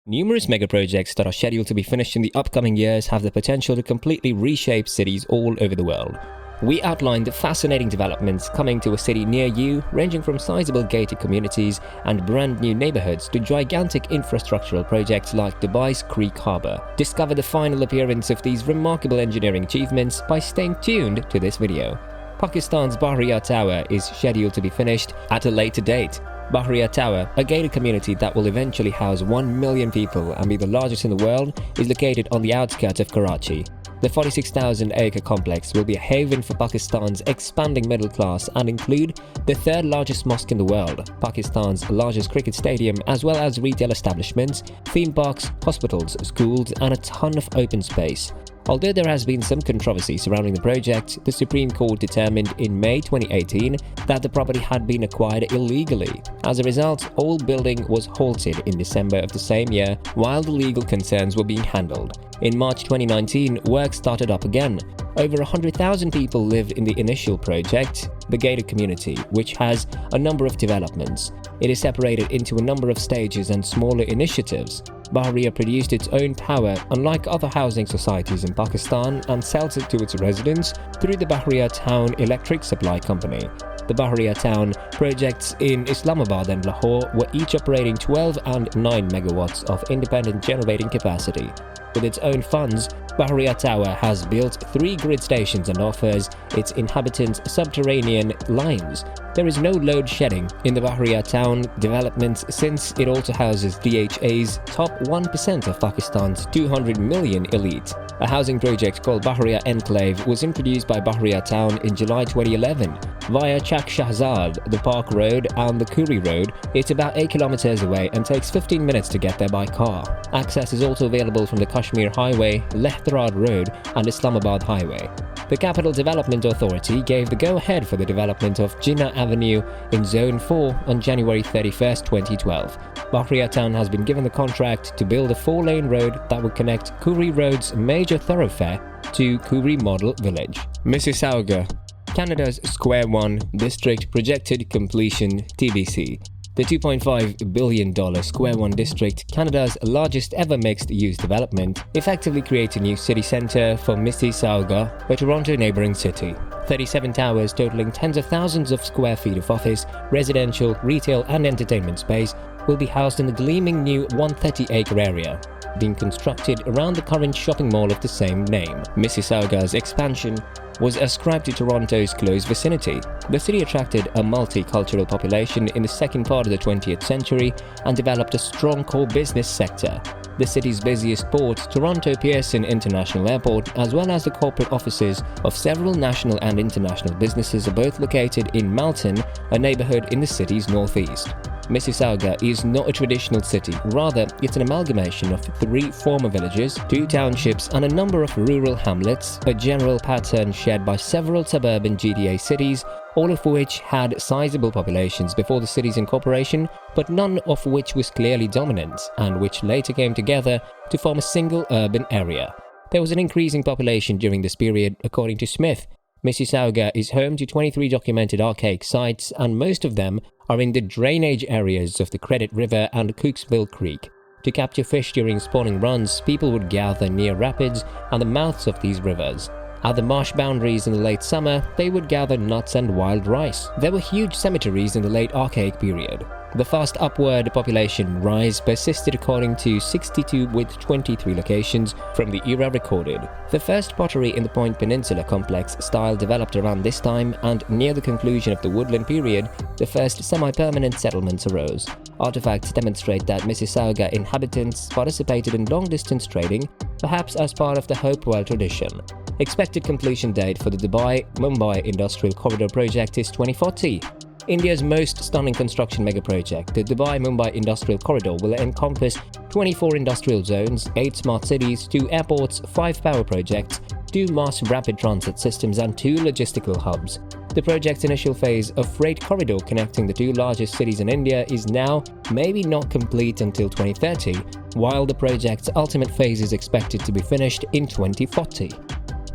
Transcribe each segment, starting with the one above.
Numerous megaprojects that are scheduled to be finished in the upcoming years have the potential to completely reshape cities all over the world. We outlined the fascinating developments coming to a city near you, ranging from sizable gated communities and brand new neighborhoods to gigantic infrastructural projects like Dubai's Creek Harbour. Discover the final appearance of these remarkable engineering achievements by staying tuned to this video. Pakistan's Bahriya Tower is scheduled to be finished at a later date. Bahriya Tower, a gated community that will eventually house 1 million people and be the largest in the world, is located on the outskirts of Karachi. The 46,000-acre complex will be a haven for Pakistan's expanding middle class and include the third largest mosque in the world, Pakistan's largest cricket stadium, as well as retail establishments, theme parks, hospitals, schools, and a ton of open space. Although there has been some controversy surrounding the project, the Supreme Court determined in May 2018 that the property had been acquired illegally. As a result, all building was halted in December of the same year while the legal concerns were being handled. In March 2019, work started up again. Over 100,000 people live in the initial project, the gated community, which has a number of developments. It is separated into a number of stages and smaller initiatives. Bahriya produced its own power, unlike other housing societies in Pakistan, and sells it to its residents through the Bahriya Town Electric Supply Company. The Bahriya Town projects in Islamabad and Lahore were each operating 12 and 9 megawatts of independent generating capacity. With its own funds, Bahriya Tower has built 3 grid stations and offers its inhabitants subterranean lines. There is no load shedding in the Bahriya Town development since it also houses DHA's top 1% of Pakistan's 200 million elite. A housing project called Bahriya Enclave was introduced by Bahriya Town in July 2011 via Chak Shahzad, the Park Road and the Kuri Road. It's about 8 kilometers away and takes 15 minutes to get there by car. Access is also available from the Kashmir Highway, Lehtarad Road and Islamabad Highway. The Capital Development Authority gave the go-ahead for the development of Jinnah Avenue in Zone 4 on January 31, 2012. Bahriya Town has been given the contract to build a 4-lane road that will connect Kuri Road's major thoroughfare to Kuri Model Village. Mississauga, Canada's Square One District projected completion TBC. The $2.5 billion Square One District, Canada's largest ever mixed-use development, effectively creates a new city centre for Mississauga, a Toronto neighbouring city. 37 towers totaling tens of thousands of square feet of office, residential, retail and entertainment space will be housed in the gleaming new 130-acre area, being constructed around the current shopping mall of the same name. Mississauga's expansion was ascribed to Toronto's close vicinity. The city attracted a multicultural population in the second part of the 20th century and developed a strong core business sector. The city's busiest port, Toronto Pearson International Airport, as well as the corporate offices of several national and international businesses are both located in Malton, a neighborhood in the city's northeast. Mississauga is not a traditional city, rather it's an amalgamation of 3 former villages, 2 townships and a number of rural hamlets, a general pattern shared by several suburban GTA cities, all of which had sizable populations before the city's incorporation, but none of which was clearly dominant, and which later came together to form a single urban area. There was an increasing population during this period, according to Smith. Mississauga is home to 23 documented archaic sites, and most of them are in the drainage areas of the Credit River and Cooksville Creek. To capture fish during spawning runs, people would gather near rapids and the mouths of these rivers. At the marsh boundaries in the late summer, they would gather nuts and wild rice. There were huge cemeteries in the late Archaic period. The fast upward population rise persisted according to 62 with 23 locations from the era recorded. The first pottery in the Point Peninsula complex style developed around this time, and near the conclusion of the Woodland period, the first semi-permanent settlements arose. Artifacts demonstrate that Mississauga inhabitants participated in long-distance trading, perhaps as part of the Hopewell tradition. Expected completion date for the Dubai-Mumbai Industrial Corridor project is 2040. India's most stunning construction megaproject, the Dubai-Mumbai Industrial Corridor, will encompass 24 industrial zones, 8 smart cities, 2 airports, 5 power projects, 2 mass rapid transit systems and 2 logistical hubs. The project's initial phase of freight corridor connecting the 2 largest cities in India is now maybe not complete until 2030, while the project's ultimate phase is expected to be finished in 2040.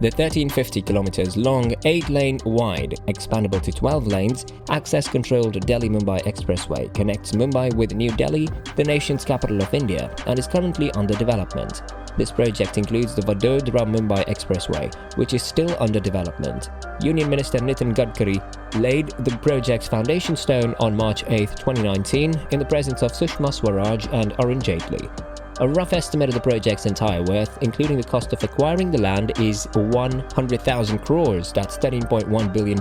The 1350 km long, 8-lane wide, expandable to 12 lanes, access-controlled Delhi-Mumbai Expressway connects Mumbai with New Delhi, the nation's capital of India, and is currently under development. This project includes the Vadodara-Mumbai Expressway, which is still under development. Union Minister Nitin Gadkari laid the project's foundation stone on March 8, 2019, in the presence of Sushma Swaraj and Arun Jaitley. A rough estimate of the project's entire worth, including the cost of acquiring the land, is 100,000 crores, that's $13.1 billion.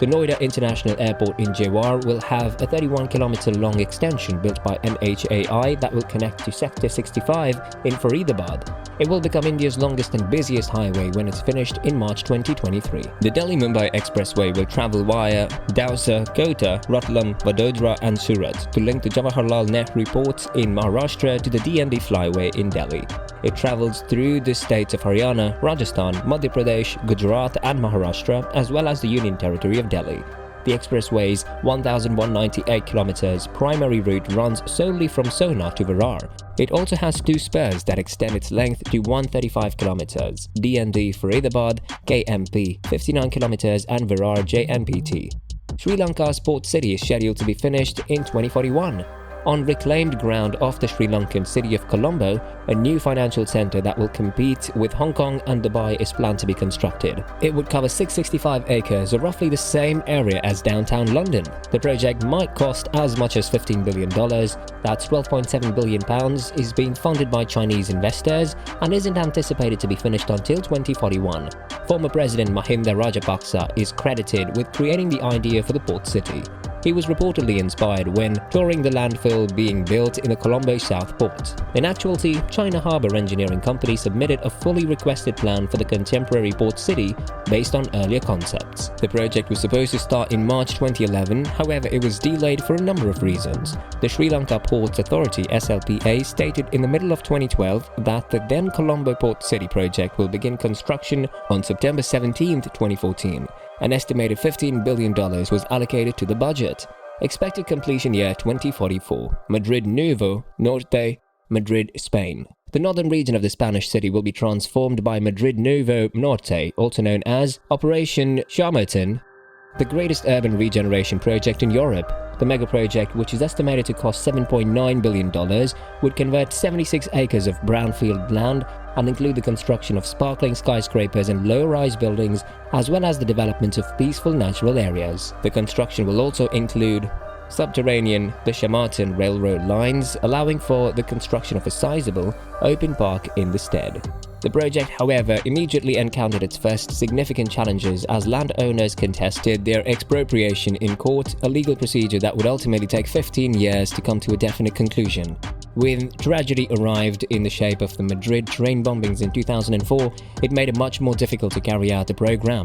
The Noida International Airport in Jewar will have a 31-kilometer-long extension built by NHAI that will connect to Sector 65 in Faridabad. It will become India's longest and busiest highway when it's finished in March 2023. The Delhi-Mumbai Expressway will travel via Dausa, Kota, Ratlam, Vadodara and Surat to link the Jawaharlal Nehru ports in Maharashtra to the DND flyway in Delhi. It travels through the states of Haryana, Rajasthan, Madhya Pradesh, Gujarat and Maharashtra, as well as the Union Territory of Delhi. The expressway's 1,198 km primary route runs solely from Sohna to Virar. It also has two spurs that extend its length to 135 km, DND Faridabad, KMP 59 km and Virar JNPT. Sri Lanka's port city is scheduled to be finished in 2041. On reclaimed ground of the Sri Lankan city of Colombo, a new financial centre that will compete with Hong Kong and Dubai is planned to be constructed. It would cover 665 acres, or roughly the same area as downtown London. The project might cost as much as $15 billion, that's £12.7 billion, is being funded by Chinese investors and isn't anticipated to be finished until 2041. Former President Mahinda Rajapaksa is credited with creating the idea for the port city. He was reportedly inspired when touring the landfill being built in the Colombo South Port. In actuality, China Harbour Engineering Company submitted a fully requested plan for the contemporary port city based on earlier concepts. The project was supposed to start in March 2011, however it was delayed for a number of reasons. The Sri Lanka Ports Authority (SLPA) stated in the middle of 2012 that the then Colombo Port City project will begin construction on September 17, 2014. An estimated $15 billion was allocated to the budget. Expected completion year 2044. Madrid Nuevo Norte, Madrid, Spain. The northern region of the Spanish city will be transformed by Madrid Nuevo Norte, also known as Operation Chamartin, the greatest urban regeneration project in Europe. The Megaproject, which is estimated to cost $7.9 billion, would convert 76 acres of brownfield land and include the construction of sparkling skyscrapers and low-rise buildings, as well as the development of peaceful natural areas. The construction will also include subterranean the Chamartin railroad lines, allowing for the construction of a sizable open park in the stead. The project, however, immediately encountered its first significant challenges as landowners contested their expropriation in court, a legal procedure that would ultimately take 15 years to come to a definite conclusion. When tragedy arrived in the shape of the Madrid train bombings in 2004, it made it much more difficult to carry out the program.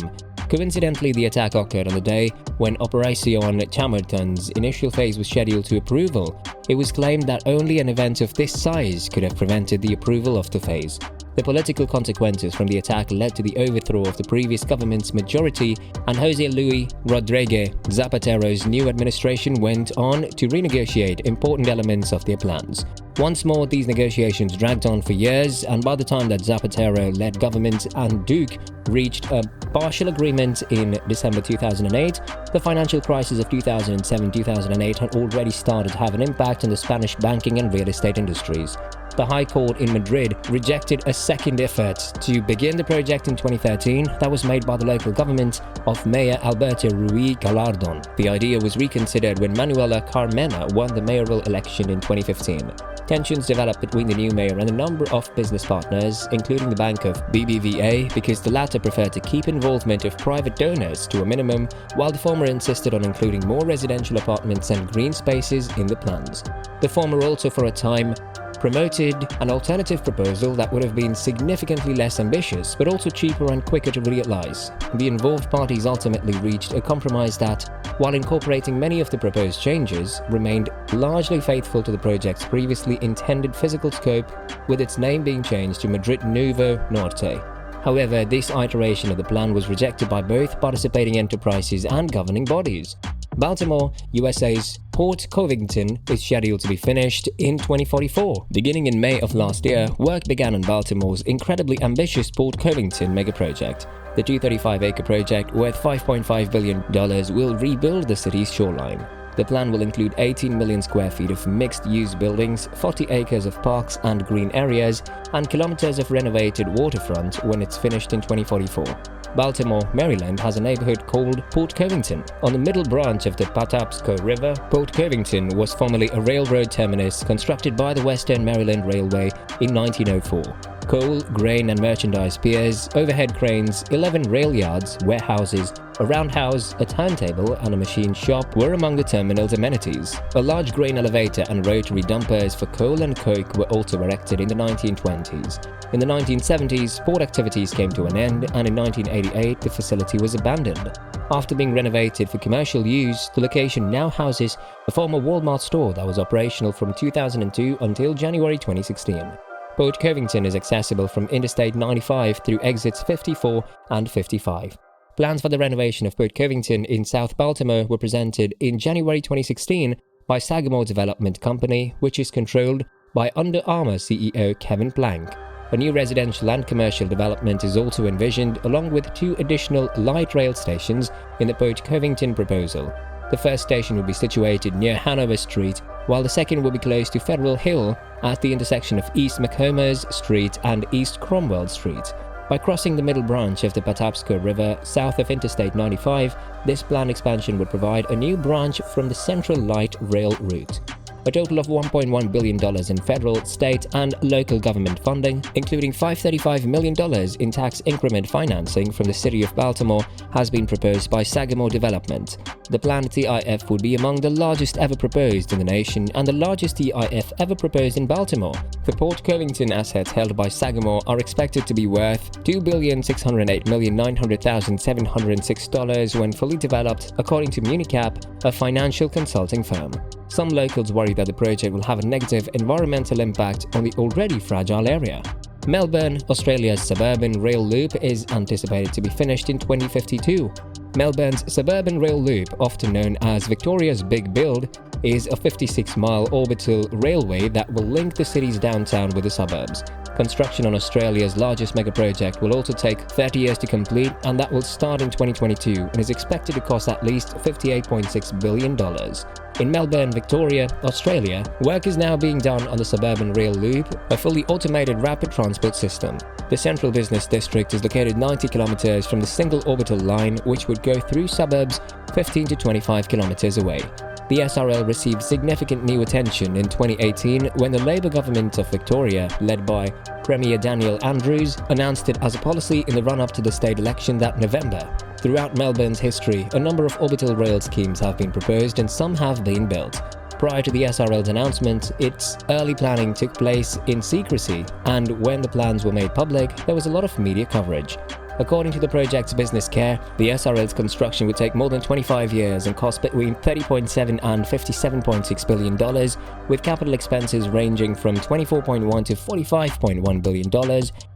Coincidentally, the attack occurred on the day when Operation Chamartin's initial phase was scheduled to approval. It was claimed that only an event of this size could have prevented the approval of the phase. The political consequences from the attack led to the overthrow of the previous government's majority, and José Luis Rodríguez Zapatero's new administration went on to renegotiate important elements of their plans. Once more, these negotiations dragged on for years, and by the time that Zapatero-led government and Duque reached a partial agreement in December 2008, the financial crisis of 2007-2008 had already started to have an impact on the Spanish banking and real estate industries. The High Court in Madrid rejected a second effort to begin the project in 2013 that was made by the local government of Mayor Alberto Ruiz Gallardón. The idea was reconsidered when Manuela Carmena won the mayoral election in 2015. Tensions developed between the new mayor and a number of business partners, including the Bank of BBVA, because the latter preferred to keep involvement of private donors to a minimum, while the former insisted on including more residential apartments and green spaces in the plans. The former also, for a time, promoted an alternative proposal that would have been significantly less ambitious, but also cheaper and quicker to realize. The involved parties ultimately reached a compromise that, while incorporating many of the proposed changes, remained largely faithful to the project's previously intended physical scope, with its name being changed to Madrid Nuevo Norte. However, this iteration of the plan was rejected by both participating enterprises and governing bodies. Baltimore, USA's Port Covington is scheduled to be finished in 2044. Beginning in May of last year, work began on Baltimore's incredibly ambitious Port Covington megaproject. The 235-acre project, worth $5.5 billion, will rebuild the city's shoreline. The plan will include 18 million square feet of mixed-use buildings, 40 acres of parks and green areas, and kilometers of renovated waterfront when it's finished in 2044. Baltimore, Maryland has a neighborhood called Port Covington. On the middle branch of the Patapsco River, Port Covington was formerly a railroad terminus constructed by the Western Maryland Railway in 1904. Coal, grain and merchandise piers, overhead cranes, 11 rail yards, warehouses, a roundhouse, a turntable and a machine shop were among the terminal's amenities. A large grain elevator and rotary dumpers for coal and coke were also erected in the 1920s. In the 1970s, port activities came to an end, and in 1988 the facility was abandoned. After being renovated for commercial use, the location now houses a former Walmart store that was operational from 2002 until January 2016. Port Covington is accessible from Interstate 95 through exits 54 and 55. Plans for the renovation of Port Covington in South Baltimore were presented in January 2016 by Sagamore Development Company, which is controlled by Under Armour CEO Kevin Plank. A new residential and commercial development is also envisioned, along with 2 additional light rail stations in the Port Covington proposal. The first station will be situated near Hanover Street, while the second will be close to Federal Hill at the intersection of East McCombers Street and East Cromwell Street. By crossing the middle branch of the Patapsco River south of Interstate 95, this planned expansion would provide a new branch from the Central Light Rail route. A total of $1.1 billion in federal, state and local government funding, including $535 million in tax increment financing from the City of Baltimore, has been proposed by Sagamore Development. The planned TIF would be among the largest ever proposed in the nation and the largest TIF ever proposed in Baltimore. The Port Covington assets held by Sagamore are expected to be worth $2,608,900,706 when fully developed, according to Municap, a financial consulting firm. Some locals worry that the project will have a negative environmental impact on the already fragile area. Melbourne, Australia's suburban rail loop, is anticipated to be finished in 2052. Melbourne's suburban rail loop, often known as Victoria's Big Build, is a 56-mile orbital railway that will link the city's downtown with the suburbs. Construction on Australia's largest megaproject will also take 30 years to complete, and that will start in 2022 and is expected to cost at least $58.6 billion. In Melbourne, Victoria, Australia, work is now being done on the suburban rail loop, a fully automated rapid transport system. The central business district is located 90 kilometers from the single orbital line, which would go through suburbs 15 to 25 kilometers away. The SRL received significant new attention in 2018 when the Labour government of Victoria, led by Premier Daniel Andrews, announced it as a policy in the run-up to the state election that November. Throughout Melbourne's history, a number of orbital rail schemes have been proposed and some have been built. Prior to the SRL's announcement, its early planning took place in secrecy, and when the plans were made public, there was a lot of media coverage. According to the project's business care, the SRL's construction would take more than 25 years and cost between $30.7 and $57.6 billion, with capital expenses ranging from $24.1 to $45.1 billion,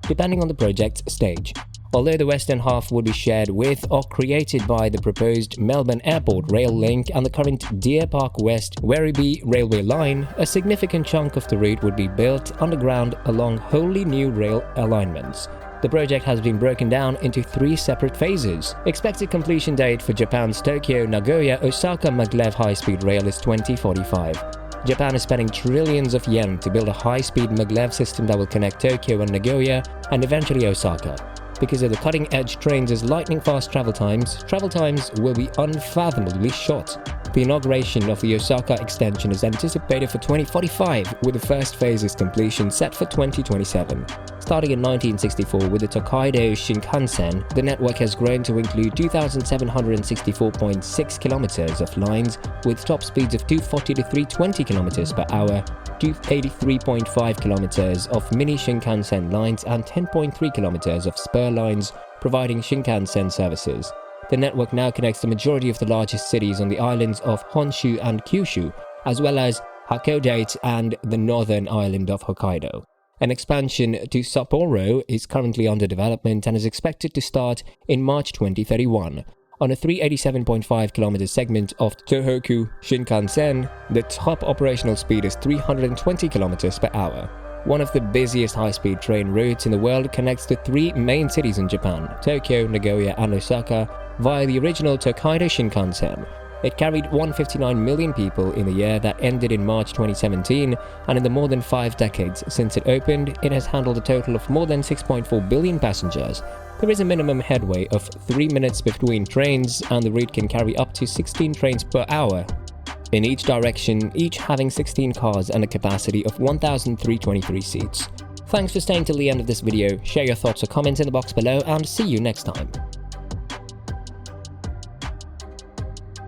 depending on the project's stage. Although the western half would be shared with or created by the proposed Melbourne Airport rail link and the current Deer Park West Werribee railway line, a significant chunk of the route would be built underground along wholly new rail alignments. The project has been broken down into 3 separate phases. Expected completion date for Japan's Tokyo, Nagoya, Osaka maglev high-speed rail is 2045. Japan is spending trillions of yen to build a high-speed maglev system that will connect Tokyo and Nagoya and eventually Osaka. Because of the cutting-edge trains' lightning-fast travel times will be unfathomably short. The inauguration of the Osaka extension is anticipated for 2045, with the first phase's completion set for 2027. Starting in 1964 with the Tokaido Shinkansen, the network has grown to include 2,764.6 kilometers of lines, with top speeds of 240 to 320 kilometers per hour, 283.5 kilometers of mini Shinkansen lines, and 10.3 kilometers of spur lines, providing Shinkansen services. The network now connects the majority of the largest cities on the islands of Honshu and Kyushu, as well as Hakodate and the northern island of Hokkaido. An expansion to Sapporo is currently under development and is expected to start in March 2031. On a 387.5 km segment of Tohoku Shinkansen, the top operational speed is 320 km per hour. One of the busiest high-speed train routes in the world connects the three main cities in Japan, Tokyo, Nagoya and Osaka, via the original Tokaido Shinkansen. It carried 159 million people in the year that ended in March 2017, and in the more than 5 decades since it opened, it has handled a total of more than 6.4 billion passengers. There is a minimum headway of 3 minutes between trains, and the route can carry up to 16 trains per hour in each direction, each having 16 cars and a capacity of 1,323 seats. Thanks for staying till the end of this video. Share your thoughts or comments in the box below, and see you next time.